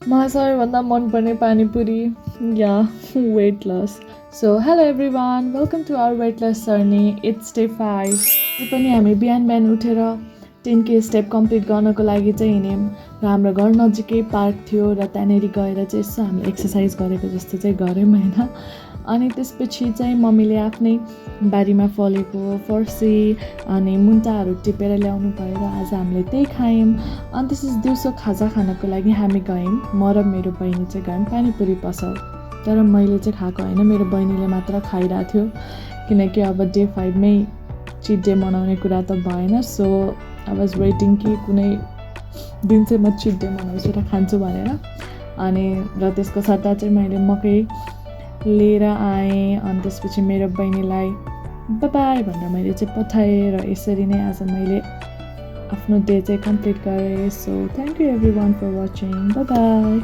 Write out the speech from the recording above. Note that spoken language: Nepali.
मलाई सबैभन्दा मनपर्ने पानीपुरी या weight loss. So hello everyone, welcome to our weight loss journey. It's day 5. पनि हामी बिहान बिहान उठेर 10K स्टेप कम्प्लिट गर्नको लागि चाहिँ हिँड्यौँ र हाम्रो घर नजिकै पार्क थियो र त्यहाँनिर गएर चाहिँ यसो हामीले एक्सर्साइज गरेको जस्तो चाहिँ गऱ्यौँ होइन. अनि त्यसपछि चाहिँ मम्मीले आफ्नै बारीमा फलेको फर्सी अनि मुन्टाहरू टिपेर ल्याउनु भएर आज हामीले त्यही खायौँ. अनि त्यसपछि दिउँसो खाजा खानको लागि हामी गयौँ. म र मेरो बहिनी चाहिँ गयौँ पानीपुरी पसल. तर मैले चाहिँ खाएको होइन, मेरो बहिनीले मात्र खाइरहेको थियो किनकि अब डे 5मै चिट डे मनाउने कुरा त भएन. सो आई वाज वेटिङ कि कुनै दिन चाहिँ म चिट डे मनाउँछु र खान्छु भनेर. अनि र त्यसको सट्टा चाहिँ मैले मकै लिएर आएँ. अनि त्यसपछि मेरो बहिनीलाई बाई भनेर मैले चाहिँ पठाएँ र यसरी नै आज मैले आफ्नो डे चाहिँ कम्प्लिट गरेँ. So thank you everyone for watching. By.